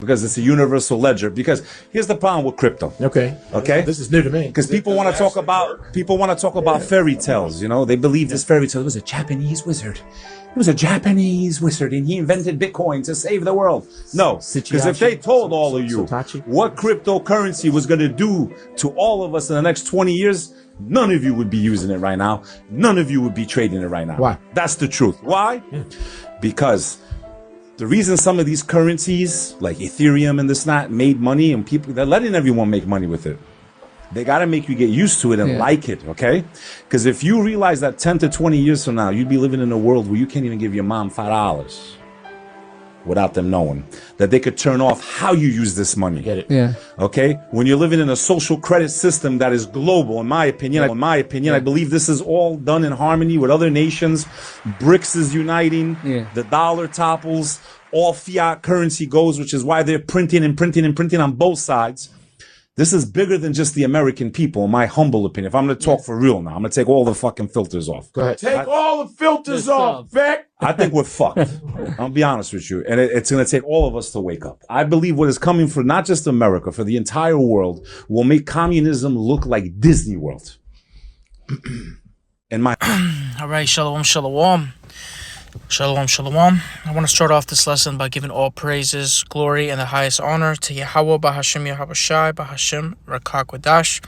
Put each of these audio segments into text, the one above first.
because it's a universal ledger. Because here's the problem with crypto. Okay. This is new to me. Because people want to talk about fairy tales. You know, they believe this fairy tale was a Japanese wizard. He was a Japanese wizard, and he invented Bitcoin to save the world. No, because if they told all of you what cryptocurrency was going to do to all of us in the next 20 years, none of you would be using it right now. None of you would be trading it right now. Why? That's the truth. Why? Because the reason some of these currencies, like Ethereum and this and that, made money, and they're letting everyone make money with it. They got to make you get used to it and like it, okay? Because if you realize that 10 to 20 years from now, you'd be living in a world where you can't even give your mom $5 without them knowing that they could turn off how you use this money. Get it? Yeah. Okay? When you're living in a social credit system that is global, in my opinion, I believe this is all done in harmony with other nations. BRICS is uniting. Yeah. The dollar topples. All fiat currency goes, which is why they're printing on both sides. This is bigger than just the American people, in my humble opinion. If I'm going to talk for real now, I'm going to take all the fucking filters off. Go ahead. Take all the filters off, Vic. I think we're fucked. I'll be honest with you. And it's going to take all of us to wake up. I believe what is coming for not just America, for the entire world, will make communism look like Disney World. All right, shalom, shalom. Shalom, shalom. I want to start off this lesson by giving all praises, glory, and the highest honor to Yahweh, Bahashem, Yahweh Shai, Bahashem, Rakak Wadash.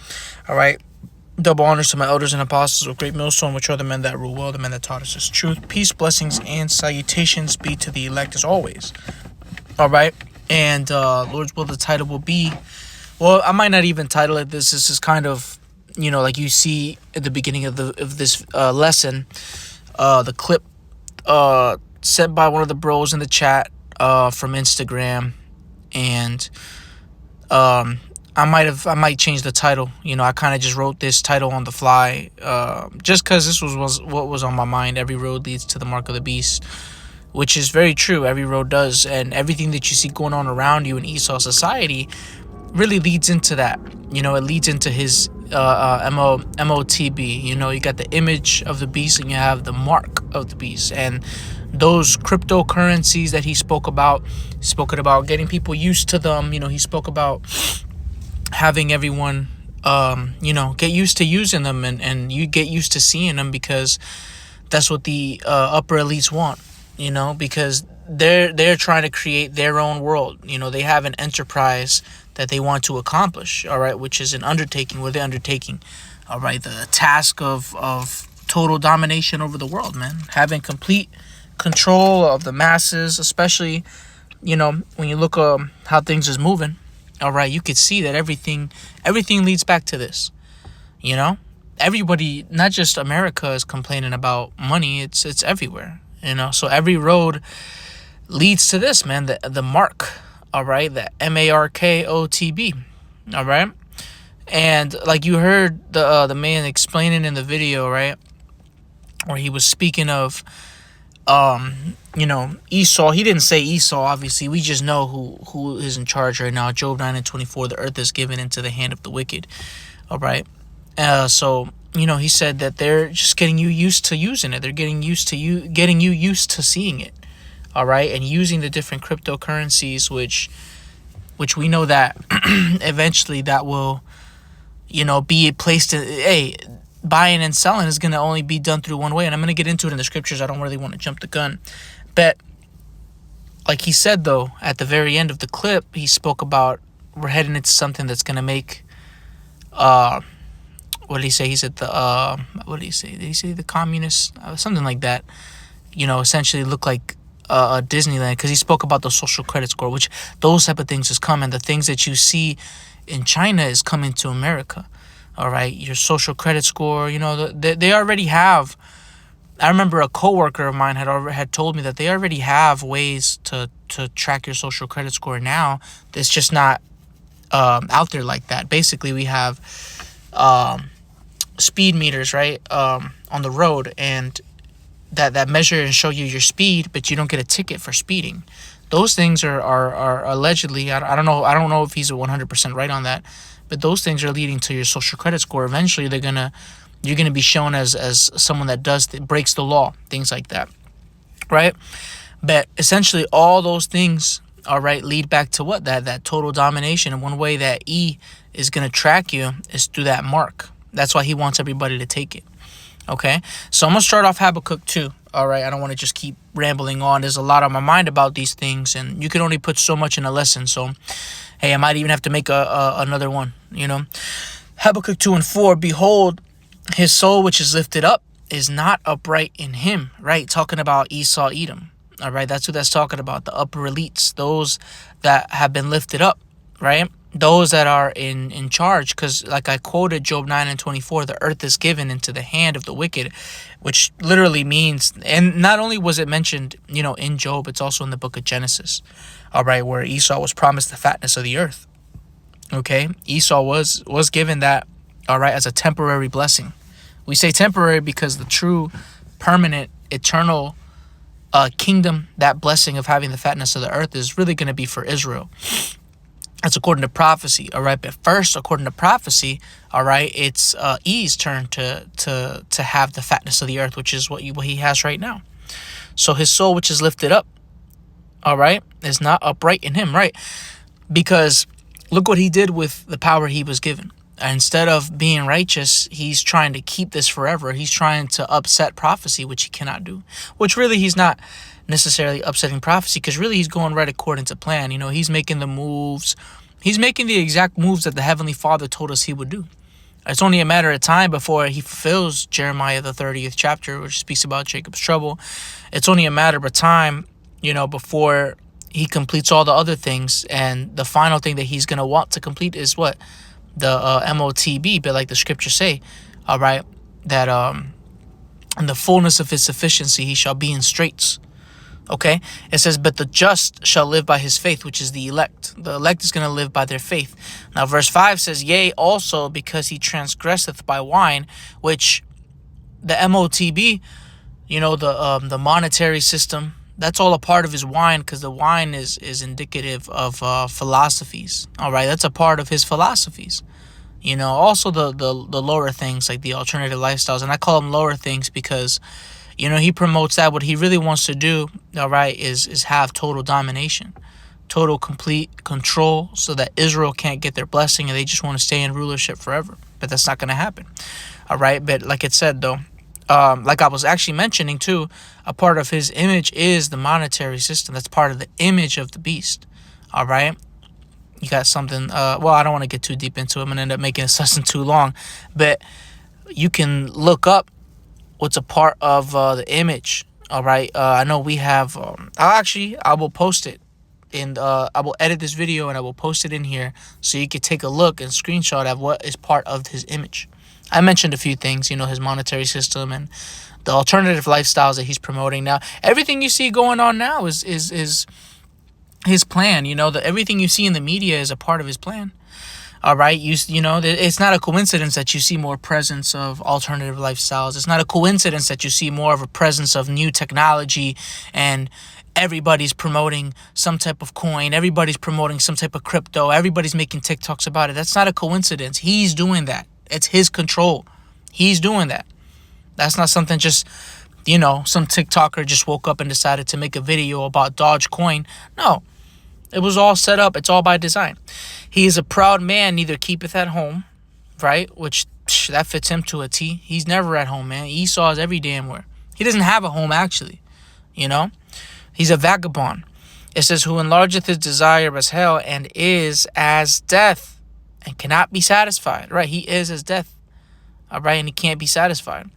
All right. Double honors to my elders and apostles of great millstone, which are the men that rule well, the men that taught us this truth. Peace, blessings, and salutations be to the elect as always. All right. And Lord's will, the title will be, well, I might not even title it this. This is kind of, you know, like you see at the beginning of this lesson, the clip sent by one of the bros in the chat from Instagram, and I might change the title. You know, I kind of just wrote this title on the fly, just because this was what was on my mind. Every road leads to the mark of the beast, which is very true. Every road does, and everything that you see going on around you in Esau society really leads into that. You know, it leads into his MOTB. You know, you got the image of the beast and you have the mark of the beast, and those cryptocurrencies that he spoke about getting people used to them. You know, he spoke about having everyone you know, get used to using them, and you get used to seeing them, because that's what the upper elites want. You know, because they're trying to create their own world. You know, they have an enterprise that they want to accomplish, all right, which is an undertaking, where they're undertaking, all right, the task of total domination over the world, man. Having complete control of the masses, especially, you know, when you look how things is moving, all right, you could see that everything leads back to this, you know? Everybody, not just America, is complaining about money. It's everywhere, you know? So every road leads to this, man, the mark. All right, the MARKOTB. All right, and like you heard the man explaining in the video, right, where he was speaking of, you know, Esau. He didn't say Esau. Obviously, we just know who is in charge right now. Job 9:24. The earth is given into the hand of the wicked. All right, so you know, he said that they're just getting you used to using it. They're getting you used to seeing it. All right, and using the different cryptocurrencies, which we know that eventually that will, you know, be a place to, hey, buying and selling is going to only be done through one way. And I'm going to get into it in the scriptures. I don't really want to jump the gun. But like he said, though, at the very end of the clip, he spoke about we're heading into something that's going to make, what did he say? He said what did he say? Did he say the communists? Something like that. You know, essentially look like Disneyland, because he spoke about the social credit score, which those type of things is coming. The things that you see in China is coming to America. All right, your social credit score, you know, they already have. I remember a coworker of mine had told me that they already have ways to track your social credit score now. It's just not out there like that. Basically, we have speed meters, right, on the road, and that measure and show you your speed, but you don't get a ticket for speeding. Those things are allegedly, I don't know if he's 100% right on that, but those things are leading to your social credit score. Eventually, you're gonna be shown as someone that breaks the law, things like that, right? But essentially, all those things all right, lead back to what? That total domination. And one way that E is going to track you is through that mark. That's why he wants everybody to take it. Okay, so I'm going to start off Habakkuk 2. All right, I don't want to just keep rambling on. There's a lot on my mind about these things, and you can only put so much in a lesson. So, hey, I might even have to make another one, you know. Habakkuk 2 and 4, behold, his soul which is lifted up is not upright in him, right? Talking about Esau, Edom. All right, that's who that's talking about, the upper elites, those that have been lifted up, right? Those that are in charge, because like I quoted Job 9 and 24, the earth is given into the hand of the wicked, which literally means, and not only was it mentioned, you know, in Job, it's also in the book of Genesis, all right, where Esau was promised the fatness of the earth. Okay, Esau was given that, all right, as a temporary blessing. We say temporary because the true, permanent, eternal kingdom, that blessing of having the fatness of the earth is really going to be for Israel. That's according to prophecy, all right? But first, according to prophecy, all right, it's E's turn to have the fatness of the earth, which is what he has right now. So his soul, which is lifted up, all right, is not upright in him, right? Because look what he did with the power he was given. Instead of being righteous, he's trying to keep this forever. He's trying to upset prophecy, which he cannot do. Which really he's not necessarily upsetting prophecy, because really he's going right according to plan. You know, he's making the moves. He's making the exact moves that the Heavenly Father told us he would do. It's only a matter of time before he fulfills Jeremiah, the 30th chapter, which speaks about Jacob's trouble. It's only a matter of time, you know, before he completes all the other things. And the final thing that he's going to want to complete is what? The MOTB, but like the scriptures say, all right, that in the fullness of his sufficiency, he shall be in straits. Okay, it says, but the just shall live by his faith, which is the elect. The elect is going to live by their faith. Now, verse 5 says, yea, also because he transgresseth by wine, which the MOTB, you know, the monetary system, that's all a part of his wine, because the wine is indicative of philosophies. All right, that's a part of his philosophies. You know, also the lower things, like the alternative lifestyles. And I call them lower things because, you know, he promotes that. What he really wants to do, all right, is have total domination, total complete control, so that Israel can't get their blessing and they just want to stay in rulership forever. But that's not going to happen. All right, but like it said, though, like I was actually mentioning too, a part of his image is the monetary system. That's part of the image of the beast. All right. You got something. Well, I don't want to get too deep into it. I'm going to end up making this lesson too long. But you can look up what's a part of the image. All right. I know we have. I will post it. And I will edit this video and I will post it in here so you can take a look and screenshot of what is part of his image. I mentioned a few things, you know, his monetary system and the alternative lifestyles that he's promoting now. Everything you see going on now is his plan. You know, everything you see in the media is a part of his plan. All right, you know, it's not a coincidence that you see more presence of alternative lifestyles. It's not a coincidence that you see more of a presence of new technology, and everybody's promoting some type of coin. Everybody's promoting some type of crypto. Everybody's making TikToks about it. That's not a coincidence. He's doing that. It's his control. He's doing that. That's not something just, you know, some TikToker just woke up and decided to make a video about Dogecoin. No, it was all set up. It's all by design. He is a proud man, neither keepeth at home, right? Which, that fits him to a T. He's never at home, man. Esau is every damn where. He doesn't have a home, actually, you know? He's a vagabond. It says, who enlargeth his desire as hell, and is as death, and cannot be satisfied. Right, he is as death. All right, and he can't be satisfied.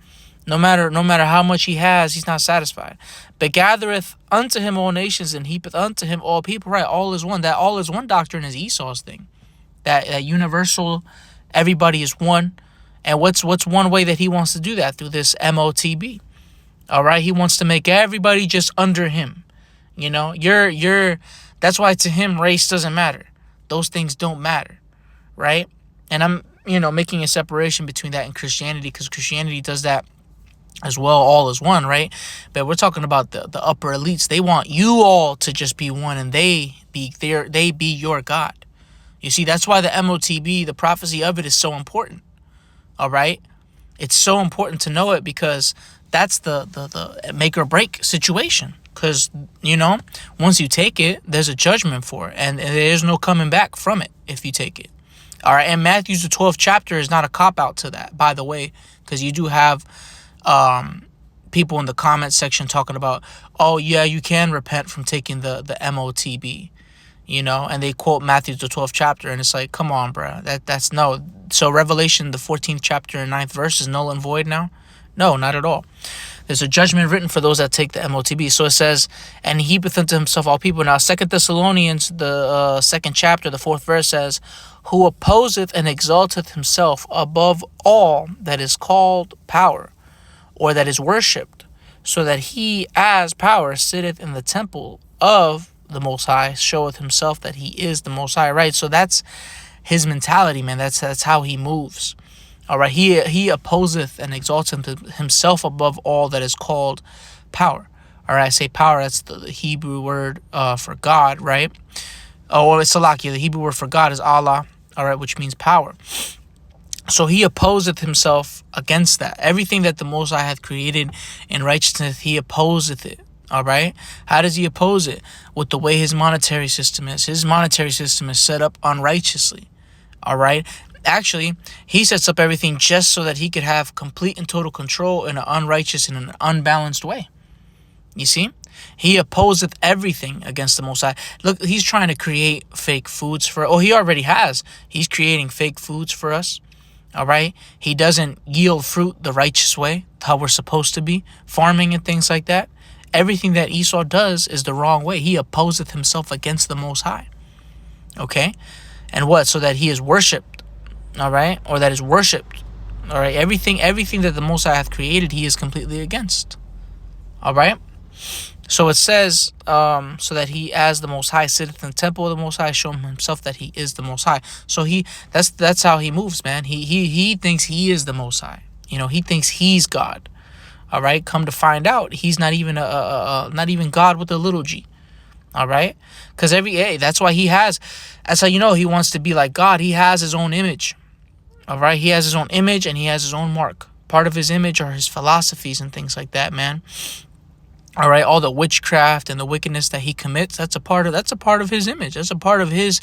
No matter how much he has, he's not satisfied. But gathereth unto him all nations, and heapeth unto him all people. Right, all is one. That all is one doctrine is Esau's thing. That universal, everybody is one. And what's one way that he wants to do that? Through this MOTB. All right, he wants to make everybody just under him. You know, that's why to him race doesn't matter. Those things don't matter. Right? And I'm, you know, making a separation between that and Christianity, because Christianity does that as well, all is one, right? But we're talking about the upper elites. They want you all to just be one, and they be your God. You see, that's why the MOTB, the prophecy of it, is so important. All right? It's so important to know it, because that's the make or break situation. Because, once you take it, there's a judgment for it. And there's no coming back from it if you take it. All right. And Matthew's the 12th chapter is not a cop-out to that, by the way. Because you do have people in the comment section talking about, oh, yeah, you can repent from taking the MOTB. And they quote Matthew the 12th chapter, and it's like, come on, bro. That's no. So Revelation, the 14th chapter and 9th verse is null and void now? No, not at all. There's a judgment written for those that take the MOTB. So it says, and he heapeth unto himself all people. Now, 2 Thessalonians, the 2nd chapter, the 4th verse says, who opposeth and exalteth himself above all that is called power, or that is worshipped, so that he as power sitteth in the temple of the Most High, showeth himself that he is the Most High, right? So that's his mentality, man. That's how he moves. All right, he opposeth and exalteth himself above all that is called power. All right, I say power, that's the Hebrew word for God, right? Oh, it's Salakia. The Hebrew word for God is Allah, all right, which means power. So he opposeth himself against that. Everything that the Most High hath created in righteousness, he opposeth it. All right. How does he oppose it? With the way his monetary system is. His monetary system is set up unrighteously. All right. Actually, he sets up everything just so that he could have complete and total control in an unrighteous and an unbalanced way. You see? He opposeth everything against the Most High. Look, he's trying to create fake foods for... Oh, he already has. He's creating fake foods for us. All right. He doesn't yield fruit the righteous way, how we're supposed to be. Farming and things like that. Everything that Esau does is the wrong way. He opposeth himself against the Most High. Okay? And what? So that he is worshipped. All right? Or that is worshipped. All right? Everything that the Most High hath created, he is completely against. All right? So it says, so that he as the Most High sitteth in the temple of the Most High, show himself that he is the Most High. So that's how he moves, man. He thinks he is the Most High. He thinks he's God. All right, come to find out, he's not even not even God with a little g. All right, because that's why that's how he wants to be like God. He has his own image. All right, he has his own image and he has his own mark. Part of his image are his philosophies and things like that, man. All right, all the witchcraft and the wickedness that he commits, that's a part of his image. That's a part of his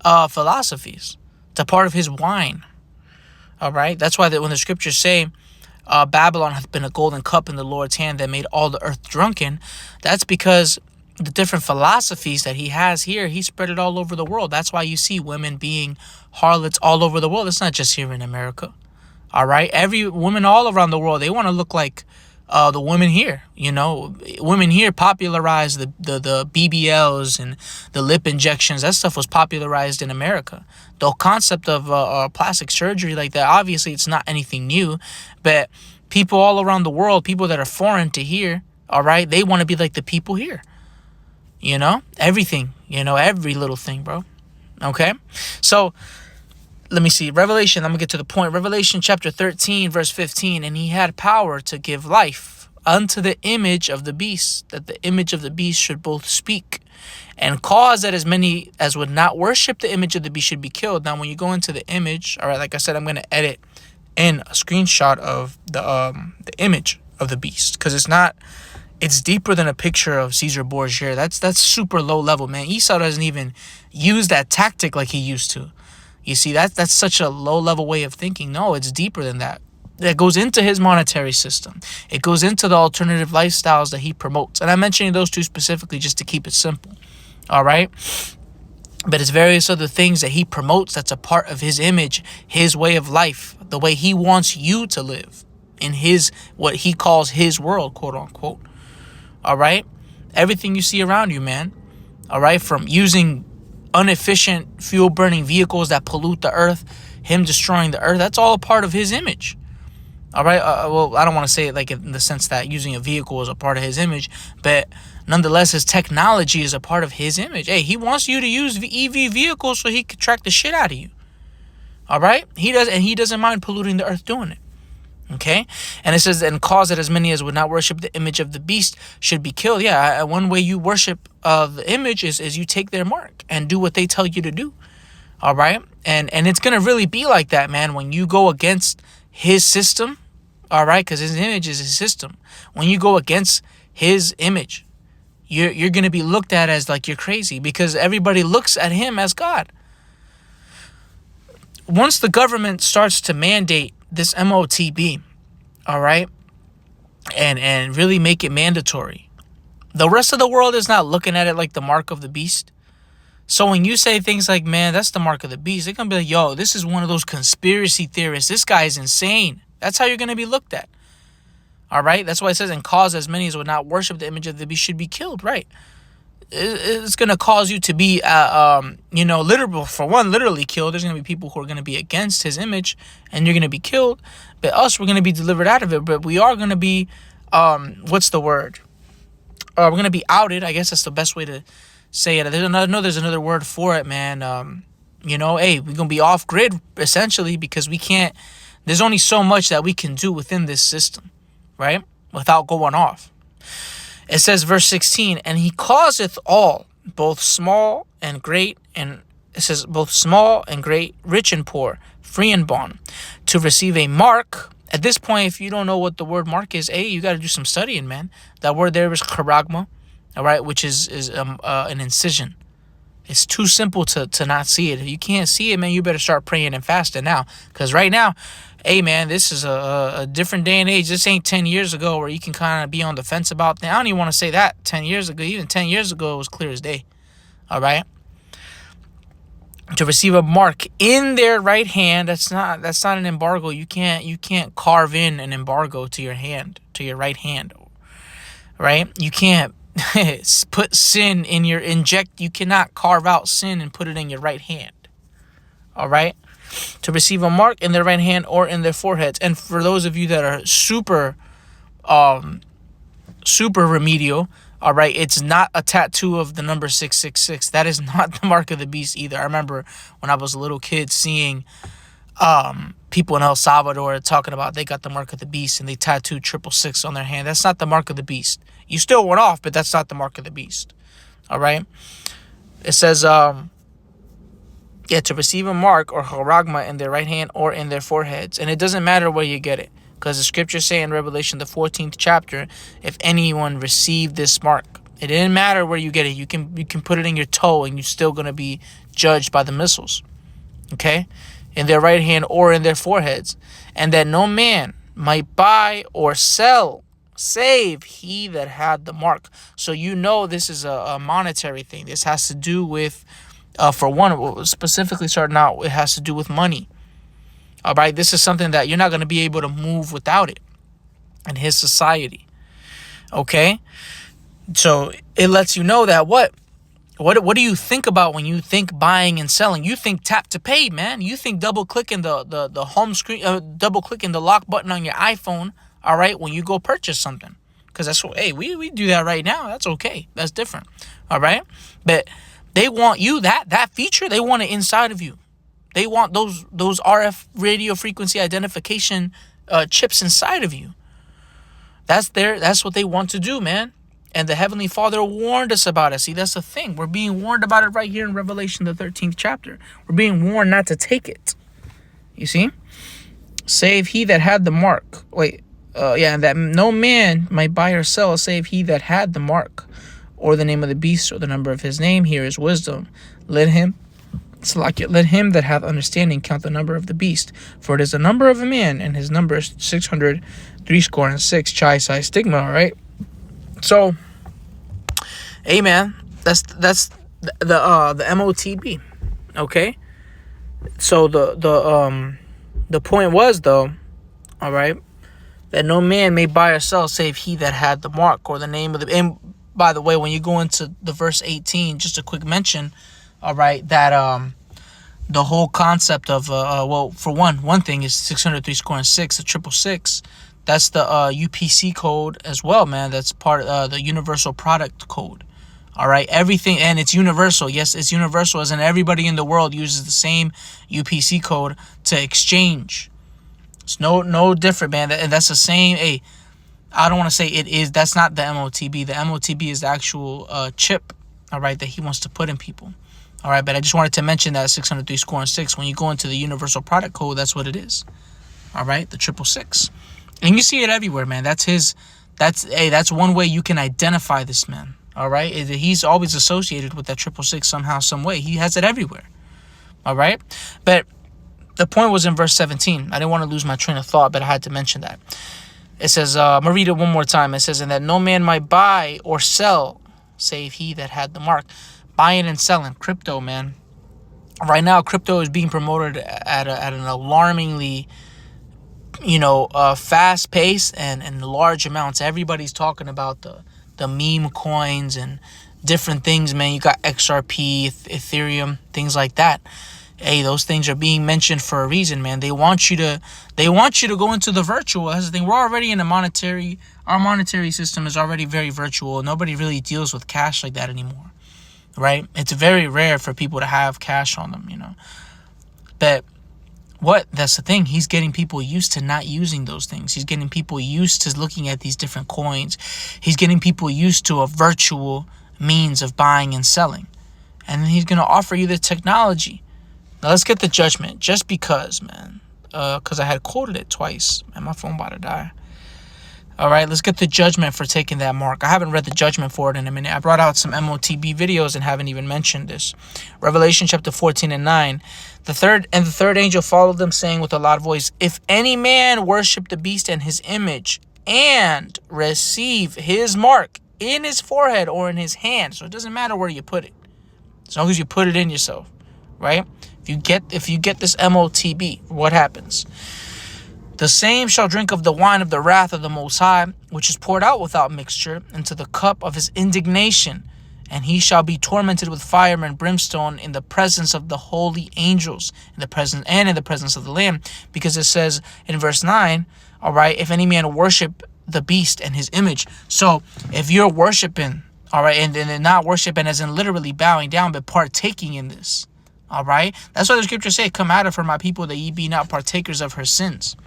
philosophies. It's a part of his wine. All right, that's why when the scriptures say, Babylon hath been a golden cup in the Lord's hand that made all the earth drunken. That's because the different philosophies that he has here, he spread it all over the world. That's why you see women being harlots all over the world. It's not just here in America. All right. Every woman all around the world, they want to look like the women here. Women here popularized the BBLs and the lip injections. That stuff was popularized in America. The concept of plastic surgery like that, obviously it's not anything new, but people all around the world, people that are foreign to here, all right, they want to be like the people here. Everything, every little thing, bro. Okay. So let me see. Revelation, I'm going to get to the point. Revelation chapter 13, verse 15. And he had power to give life unto the image of the beast, that the image of the beast should both speak and cause that as many as would not worship the image of the beast should be killed. Now, when you go into the image, all right, like I said, I'm going to edit in a screenshot of the image of the beast, because it's deeper than a picture of Caesar Borgia. That's super low level, man. Esau doesn't even use that tactic like he used to. You see, that's such a low level way of thinking. No, it's deeper than that. It goes into his monetary system. It goes into the alternative lifestyles that he promotes. And I'm mentioning those two specifically just to keep it simple. All right. But it's various other things that he promotes that's a part of his image, his way of life, the way he wants you to live in what he calls his world, quote unquote. All right. Everything you see around you, man. All right. From using inefficient fuel burning vehicles that pollute the earth, him destroying the earth. That's all a part of his image. All right. Well, I don't want to say it like in the sense that using a vehicle is a part of his image, but nonetheless, his technology is a part of his image. Hey, he wants you to use EV vehicles so he can track the shit out of you. All right. He doesn't mind polluting the earth doing it. Okay. And it says, and cause that as many as would not worship the image of the beast should be killed. Yeah. One way you worship the image is you take their mark and do what they tell you to do. All right. And it's going to really be like that, man, when you go against his system. All right. Because his image is his system. When you go against his image, you're going to be looked at as like you're crazy, because everybody looks at him as God. Once the government starts to mandate this MOTB, all right, and really make it mandatory, the rest of the world is not looking at it like the mark of the beast. So when you say things like, man, that's the mark of the beast, they're going to be like, yo, this is one of those conspiracy theorists. This guy is insane. That's how you're going to be looked at. All right? That's why it says, and cause as many as would not worship the image of the beast should be killed, right? It's going to cause you to be, literally killed. There's going to be people who are going to be against his image, and you're going to be killed. But us, we're going to be delivered out of it. But we are going to be, what's the word? We're going to be outed. I guess that's the best way to say it. There's another word for it, man. Hey, we're going to be off grid, essentially, because we can't, there's only so much that we can do within this system, right? Without going off. It says, verse 16, and he causeth all, both small and great, and it says both small and great, rich and poor, free and bond, to receive a mark. At this point, if you don't know what the word mark is, you got to do some studying, man. That word there is charagma, all right, which is an incision. It's too simple to not see it. If you can't see it, man, you better start praying and fasting now. Because right now, hey, man, this is a different day and age. This ain't 10 years ago where you can kind of be on the fence about things. I don't even want to say that 10 years ago. Even 10 years ago, it was clear as day. All right? To receive a mark in their right hand, that's not an embargo. You can't carve in an embargo to your hand, to your right hand. Right? You can't put sin in you cannot carve out sin and put it in your right hand. All right? To receive a mark in their right hand or in their foreheads. And for those of you that are super remedial, all right, it's not a tattoo of the number 666. That is not the mark of the beast either. I remember when I was a little kid seeing people in El Salvador talking about they got the mark of the beast and they tattooed 666 on their hand. That's not the mark of the beast. You still went off, but that's not the mark of the beast. All right? It says, to receive a mark or charagma in their right hand or in their foreheads. And it doesn't matter where you get it. Because the scriptures say in Revelation, the 14th chapter, if anyone received this mark, it didn't matter where you get it. You can put it in your toe and you're still going to be judged by the missiles. Okay? In their right hand or in their foreheads. And that no man might buy or sell, save he that had the mark. So this is a monetary thing. This has to do with, for one, specifically starting out, it has to do with money. All right, this is something that you're not going to be able to move without it in his society. Okay, so it lets you know that what do you think about when you think buying and selling? You think tap to pay, man. You think double clicking the home screen, double clicking the lock button on your iPhone. All right, when you go purchase something, because that's what we do that right now. That's okay. That's different. All right, but they want you that feature. They want it inside of you. They want those RF radio frequency identification chips inside of you. That's what they want to do, man. And the Heavenly Father warned us about it. See, that's the thing. We're being warned about it right here in Revelation, the 13th chapter. We're being warned not to take it. You see? Save he that had the mark. And that no man might buy or sell save he that had the mark, or the name of the beast, or the number of his name. Here is wisdom. Let him that hath understanding count the number of the beast, for it is the number of a man, and his number is 666, chai stigma. All right. So, amen. That's the MOTB. Okay. So the point was, though, all right, that no man may buy or sell save he that had the mark, or the name of the. And by the way, when you go into the verse 18, just a quick mention. All right, that the whole concept of for one thing is 603 score and 6, the 666. That's the UPC code as well, man. That's part of the universal product code. All right, everything, and it's universal. Yes, it's universal, as in everybody in the world uses the same UPC code to exchange. It's no different, man. And that's the same. Hey, I don't want to say it is. That's not the MOTB. The MOTB is the actual chip. All right, that he wants to put in people. All right, but I just wanted to mention that 603 score and 6. When you go into the universal product code, that's what it is. All right, the 666. And you see it everywhere, man. That's one way you can identify this man. All right, he's always associated with that 666 somehow, some way. He has it everywhere. All right, but the point was in verse 17. I didn't want to lose my train of thought, but I had to mention that. It says, I'm going to read it one more time. It says, and that no man might buy or sell, save he that had the mark. Buying and selling. Crypto, man. Right now, crypto is being promoted at an alarmingly, fast pace and large amounts. Everybody's talking about the meme coins and different things, man. You got XRP, Ethereum, things like that. Hey, those things are being mentioned for a reason, man. They want you to go into the virtual. That's the thing. We're already in our monetary system is already very virtual. Nobody really deals with cash like that anymore, right? It's very rare for people to have cash on them, But that's the thing. He's getting people used to not using those things. He's getting people used to looking at these different coins. He's getting people used to a virtual means of buying and selling. And then he's going to offer you the technology. Now, let's get the judgment. Just because, man. Because I had quoted it twice. Man, my phone about to die. All right, let's get the judgment for taking that mark. I haven't read the judgment for it in a minute. I brought out some MOTB videos and haven't even mentioned this. Revelation chapter 14 and 9. The third angel followed them, saying with a loud voice, if any man worship the beast and his image and receive his mark in his forehead or in his hand. So it doesn't matter where you put it. As long as you put it in yourself, right? If you get this MOTB, what happens? The same shall drink of the wine of the wrath of the Most High, which is poured out without mixture, into the cup of his indignation. And he shall be tormented with fire and brimstone in the presence of the holy angels, in the presence of the Lamb. Because it says in verse 9, all right, if any man worship the beast and his image. So if you're worshiping, all right, and not worshiping as in literally bowing down, but partaking in this, all right, that's why the scriptures say, come out of her, my people, that ye be not partakers of her sins.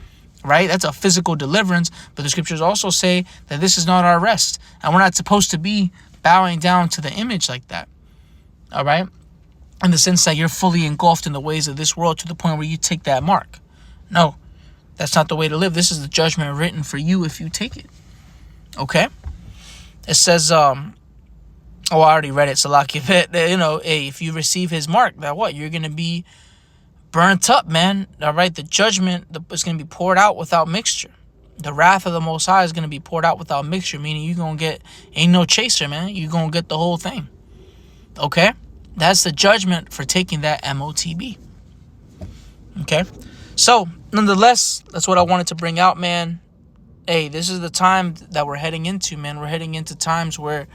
Right? That's a physical deliverance. But the scriptures also say that this is not our rest. And we're not supposed to be bowing down to the image like that. All right? In the sense that you're fully engulfed in the ways of this world to the point where you take that mark. No, that's not the way to live. This is the judgment written for you if you take it. Okay? It says, I already read it, so like if you receive his mark, that what? You're going to be burnt up, man. All right, the judgment is going to be poured out without mixture. The wrath of the Most High is going to be poured out without mixture, meaning you're going to get, ain't no chaser, man. You're going to get the whole thing. Okay? That's the judgment for taking that MOTB. Okay? So, nonetheless, that's what I wanted to bring out, man. Hey, this is the time that we're heading into, man. We're heading into times where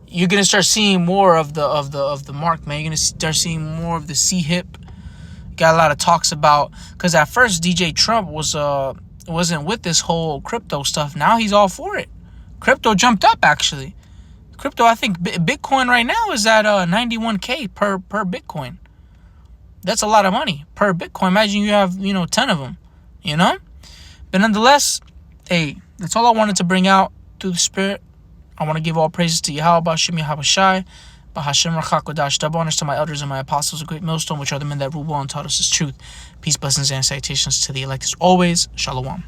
you're going to start seeing more of the mark, man. You're going to start seeing more of the C-hip. Got a lot of talks about, because at first DJ Trump wasn't with this whole crypto stuff. Now he's all for it. Crypto jumped up, actually. Crypto, I think Bitcoin right now is at 91K per Bitcoin. That's a lot of money per Bitcoin. Imagine you have 10 of them, But nonetheless, hey, that's all I wanted to bring out through the Spirit. I want to give all praises to Yahweh, Shem Yahweh Shai. Bahashem Rachak double honors to my elders and my apostles, a great millstone, which are the men that rule well and taught us his truth. Peace, blessings, and salutations to the elect as always. Shalom.